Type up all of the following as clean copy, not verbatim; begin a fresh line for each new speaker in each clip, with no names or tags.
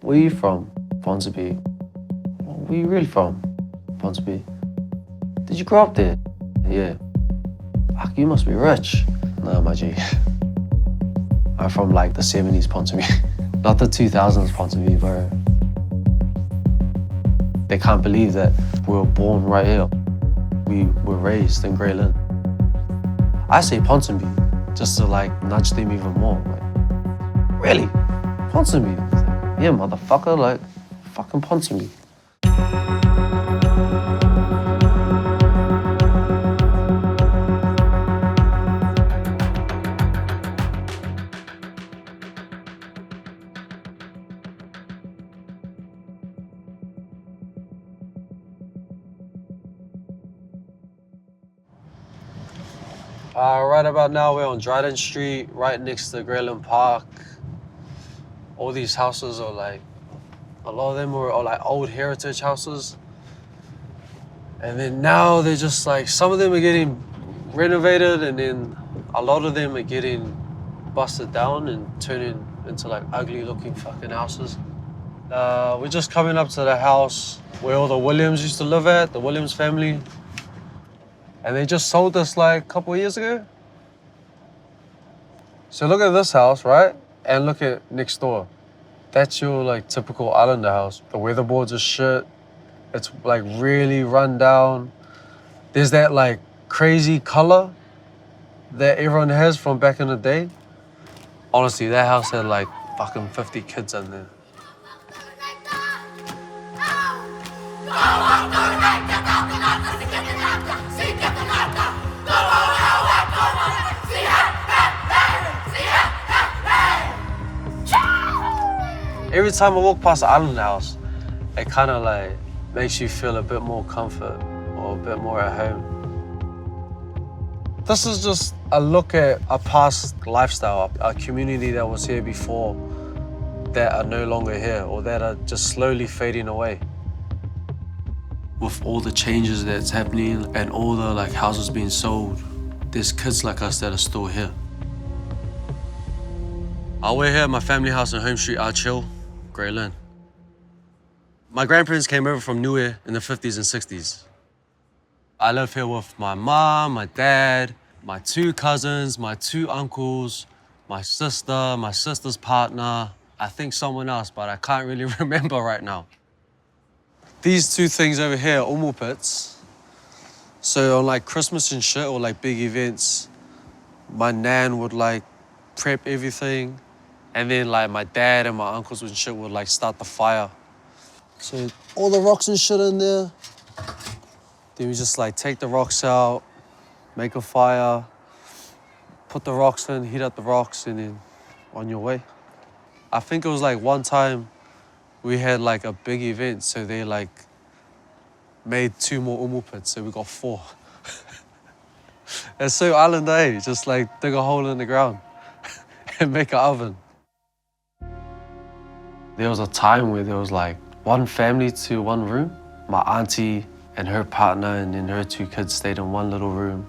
Where you from? Ponsonby. Where you really from? Ponsonby. Did you grow up there? Yeah. Fuck, you must be rich. Nah, my G. I'm from like the 70s Ponsonby. Not the 2000s Ponsonby, bro. They can't believe that we were born right here. We were raised in Grey Lynn. I say Ponsonby just to like nudge them even more. Like, really? Ponsonby? Like, yeah, motherfucker, like fucking Ponsonby. Right about now, we're on Dryden Street, right next to Grey Lynn Park. All these houses are like, a lot of them are like old heritage houses. And then now they're just like, some of them are getting renovated and then a lot of them are getting busted down and turning into like ugly looking fucking houses. We're just coming up to the house where all the Williams used to live at, the Williams family. And they just sold us like a couple of years ago. So look at this house, right? And look at next door. That's your like typical islander house. The weatherboards are shit. It's like really run down. There's that like crazy color that everyone has from back in the day. Honestly, that house had like fucking 50 kids in there. Every time I walk past the island house, it kind of like makes you feel a bit more comfort or a bit more at home. This is just a look at a past lifestyle, a community that was here before that are no longer here or that are just slowly fading away. With all the changes that's happening and all the like houses being sold, there's kids like us that are still here. We're here at my family house in Home Street, Chill, Grey Lynn. My grandparents came over from Niue in the 50s and 60s. I live here with my mom, my dad, my 2 cousins, my 2 uncles, my sister's partner, I think someone else, but I can't really remember right now. These 2 things over here are umu pits. So on like Christmas and shit or like big events, my nan would like prep everything. And then like my dad and my uncles and shit would like start the fire. So all the rocks and shit in there. Then we just like take the rocks out, make a fire, put the rocks in, heat up the rocks, and then on your way. I think it was like one time we had like a big event, so they like made 2 more umu pits, so we got 4. It's so island, eh? Just like dig a hole in the ground and make an oven. There was a time where there was like 1 family to 1 room. My auntie and her partner and then her 2 kids stayed in 1 little room.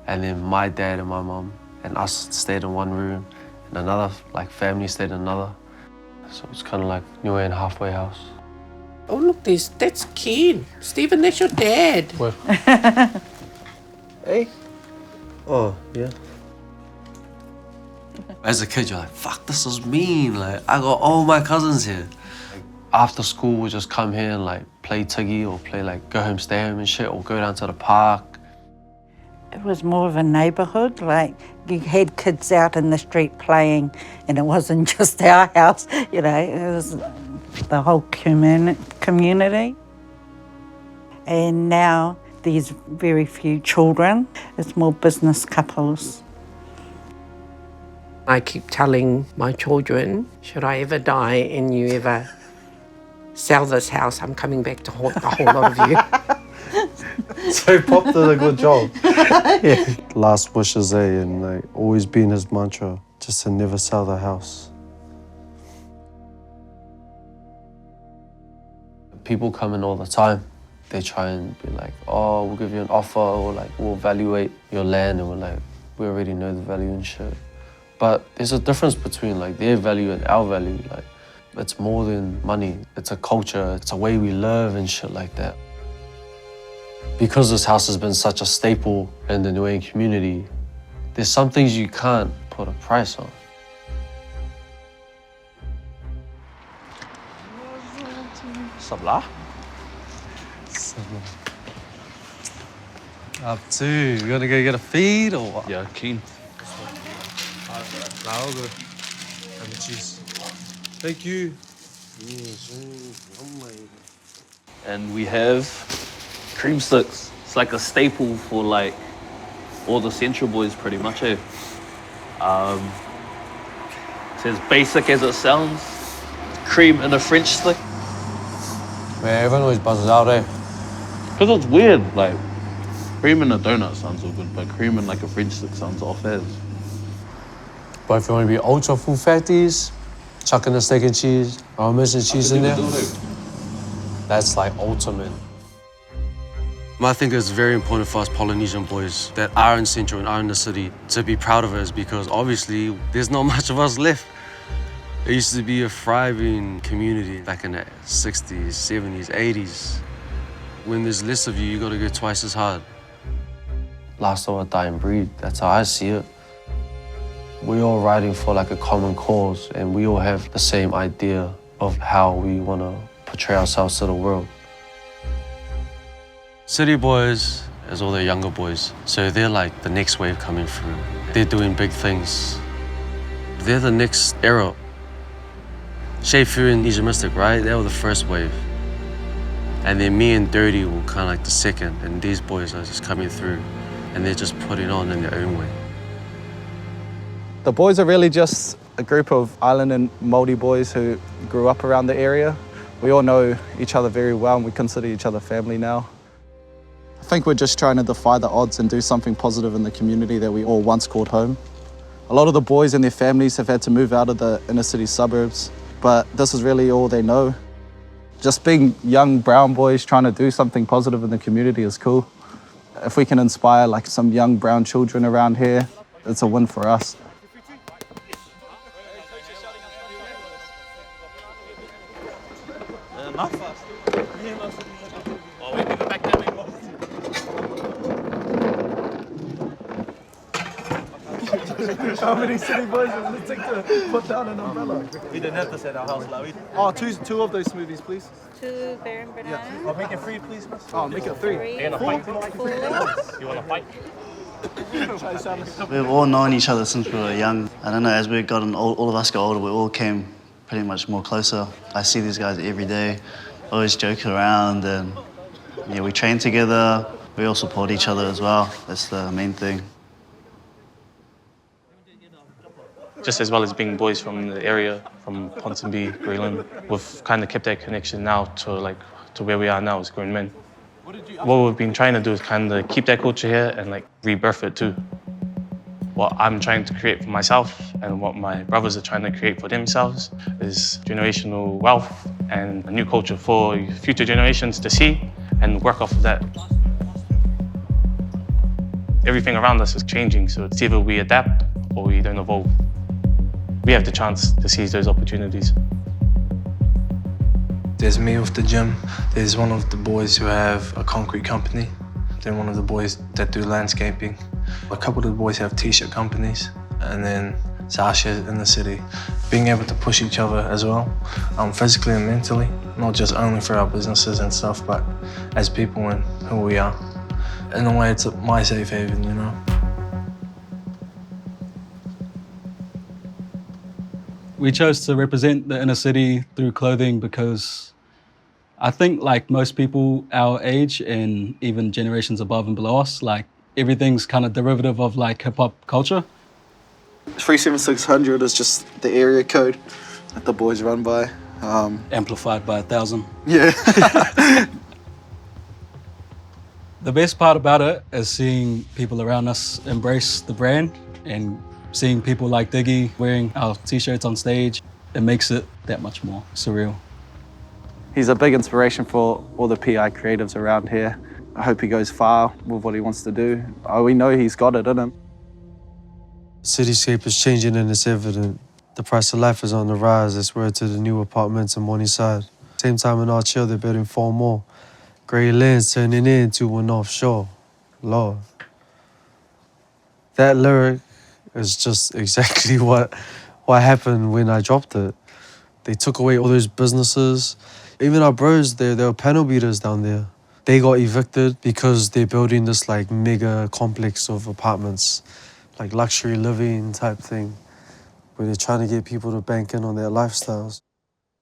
And then my dad and my mom and us stayed in 1 room. And another like family stayed in another. So it's kind of like Niue and halfway house.
Oh look, that's Ken. Stephen, that's your dad.
What? Hey? Oh, yeah. As a kid, you're like, fuck, this is mean. Like, I got all my cousins here. Like, after school, we just come here and like play tiggy or play like go home, stay home and shit, or go down to the park.
It was more of a neighbourhood, like you had kids out in the street playing and it wasn't just our house, you know, it was the whole community. And now there's very few children, it's more business couples.
I keep telling my children, should I ever die and you ever sell this house, I'm coming back to haunt the whole lot of you.
So Pop did a good job. Yeah. Last wishes, and like always been his mantra, just to never sell the house. People come in all the time. They try and be like, oh, we'll give you an offer, or like, we'll evaluate your land, and we're like, we already know the value and shit. But there's a difference between like their value and our value. Like, It's more than money. It's a culture. It's a way we live and shit like that. Because this house has been such a staple in the Niuean community, there's some things you can't put a price on.
Sabla?
Up to, you gonna go get a feed or what?
Yeah, keen.
Now good. Have a cheese. Thank you.
And we have cream sticks. It's like a staple for like all the Central boys pretty much, eh? It's as basic as it sounds. Cream in a French stick.
Man, everyone always buzzes out, eh?
Because it's weird, like, cream in a donut sounds all good, but cream in like a French stick sounds off as.
But if you want to be ultra full fatties, chuck in a steak and cheese, Parmesan cheese in there, that's like ultimate. I think it's very important for us Polynesian boys that are in Central and are in the city to be proud of us, because obviously there's not much of us left. It used to be a thriving community back in the 60s, 70s, 80s. When there's less of you, you gotta go twice as hard. Last of a dying breed, that's how I see it. We're all riding for like a common cause, and we all have the same idea of how we wanna portray ourselves to the world. City boys is all the younger boys, so they're like the next wave coming through. They're doing big things. They're the next era. Shefu and Asia Mystic, right? They were the first wave. And then me and Dirty were kind of like the second, and these boys are just coming through, and they're just putting on in their own way.
The boys are really just a group of island and Māori boys who grew up around the area. We all know each other very well, and we consider each other family now. I think we're just trying to defy the odds and do something positive in the community that we all once called home. A lot of the boys and their families have had to move out of the inner city suburbs, but this is really all they know. Just being young brown boys trying to do something positive in the community is cool. If we can inspire like some young brown children around here, it's a win for us. How many city boys does it take to put down an umbrella?
We didn't have this at our house, like.
Oh, two of those smoothies, please.
2 bear and banana.
Yeah.
I'll make it 3, please, miss.
Oh, make it 3.
3,
And a fight.
4.
You want to fight?
We've all known each other since we were young. I don't know, as we gotten all of us got older, we all came pretty much more closer. I see these guys every day, always joking around, and yeah, we train together. We all support each other as well. That's the main thing.
Just as well as being boys from the area, from Ponsonby, Grey Lynn, we've kind of kept that connection now to where we are now as grown men. What we've been trying to do is kind of keep that culture here and like rebirth it too. What I'm trying to create for myself and what my brothers are trying to create for themselves is generational wealth and a new culture for future generations to see and work off of that. Everything around us is changing, so it's either we adapt or we don't evolve. We have the chance to seize those opportunities.
There's me with the gym. There's one of the boys who have a concrete company. Then one of the boys that do landscaping. A couple of the boys have t-shirt companies. And then Sasha in the city. Being able to push each other as well, physically and mentally. Not just only for our businesses and stuff, but as people and who we are. In a way, it's my safe haven, you know.
We chose to represent the inner city through clothing because I think like most people our age and even generations above and below us, like everything's kind of derivative of like hip hop culture.
37600 is just the area code that the boys run by.
Amplified by 1,000.
Yeah.
The best part about it is seeing people around us embrace the brand and seeing people like Diggy wearing our t-shirts on stage. It makes it that much more surreal.
He's a big inspiration for all the PI creatives around here. I hope he goes far with what he wants to do. We know he's got it in him.
Cityscape is changing and it's evident. The price of life is on the rise. Let's word to the new apartments in Morningside. Same time in our chill, they're building 4 more. Grey Lynn's turning into an offshore. Lord. That lyric is just exactly what happened when I dropped it. They took away all those businesses. Even our bros, they were panel beaters down there. They got evicted because they're building this like mega complex of apartments, like luxury living type thing, where they're trying to get people to bank in on their lifestyles.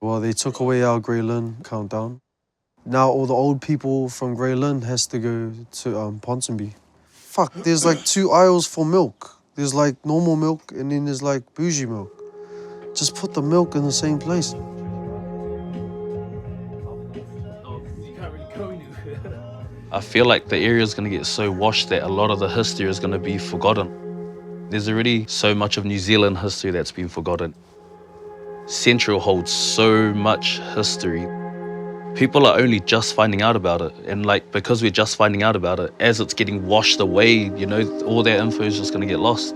Well, they took away our Grey Lynn countdown. Now all the old people from Grey Lynn has to go to Ponsonby. Fuck, there's like 2 aisles for milk. There's like normal milk and then there's like bougie milk. Just put the milk in the same place.
I feel like the area is going to get so washed that a lot of the history is going to be forgotten. There's already so much of New Zealand history that's been forgotten. Central holds so much history. People are only just finding out about it. And like, because we're just finding out about it, as it's getting washed away, you know, all that info is just going to get lost.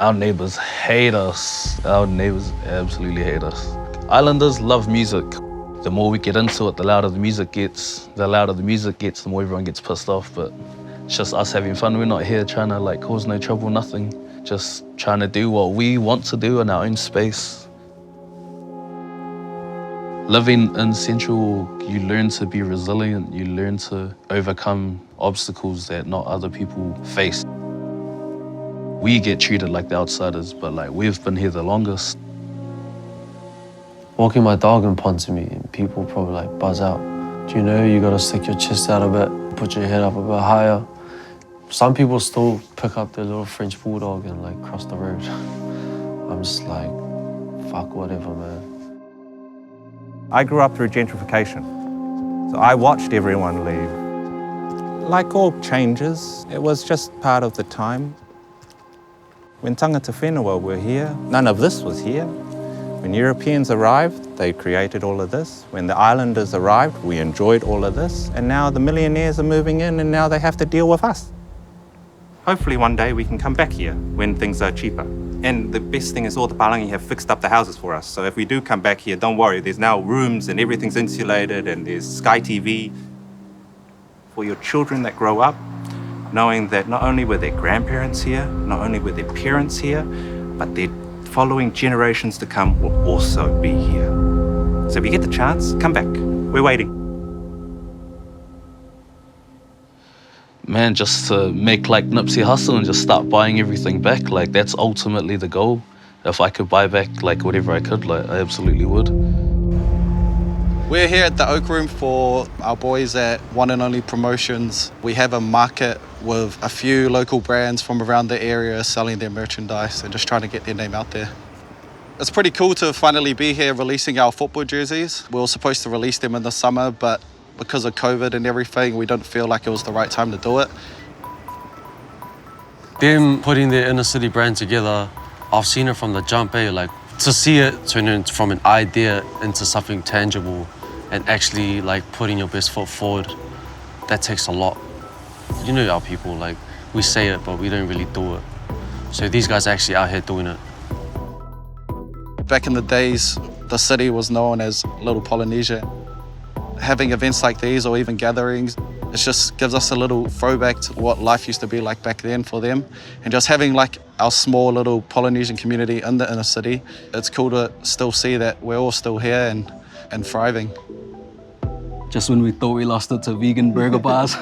Our neighbors hate us. Our neighbors absolutely hate us. Islanders love music. The more we get into it, the louder the music gets. The louder the music gets, the more everyone gets pissed off. But it's just us having fun. We're not here trying to like cause no trouble, nothing. Just trying to do what we want to do in our own space. Living in Central, you learn to be resilient. You learn to overcome obstacles that not other people face. We get treated like the outsiders, but like we've been here the longest.
Walking my dog in Ponsonby and people probably like buzz out. Do you know you gotta stick your chest out a bit, put your head up a bit higher? Some people still pick up their little French bulldog and like cross the road. I'm just like, fuck whatever, man.
I grew up through gentrification, so I watched everyone leave. Like all changes, it was just part of the time. When tangata whenua were here, none of this was here. When Europeans arrived, they created all of this. When the islanders arrived, we enjoyed all of this. And now the millionaires are moving in and now they have to deal with us. Hopefully one day we can come back here when things are cheaper. And the best thing is all the palangi have fixed up the houses for us. So if we do come back here, don't worry, there's now rooms and everything's insulated and there's Sky TV. For your children that grow up, knowing that not only were their grandparents here, not only were their parents here, but their following generations to come will also be here. So if you get the chance, come back. We're waiting.
Man, just to make like Nipsey Hussle and just start buying everything back, like that's ultimately the goal. If I could buy back like whatever I could, like I absolutely would.
We're here at the Oak Room for our boys at One and Only Promotions. We have a market with a few local brands from around the area selling their merchandise and just trying to get their name out there. It's pretty cool to finally be here releasing our football jerseys. We were supposed to release them in the summer, but because of COVID and everything, we didn't feel like it was the right time to do it.
Them putting their inner city brand together, I've seen it from the jump, like to see it turn into from an idea into something tangible and actually like putting your best foot forward, that takes a lot. You know our people, like we say it, but we don't really do it. So these guys are actually out here doing it.
Back in the days, the city was known as Little Polynesia. Having events like these or even gatherings, it just gives us a little throwback to what life used to be like back then for them. And just having like our small little Polynesian community in the inner city, it's cool to still see that we're all still here and thriving.
Just when we thought we lost it to vegan burger bars.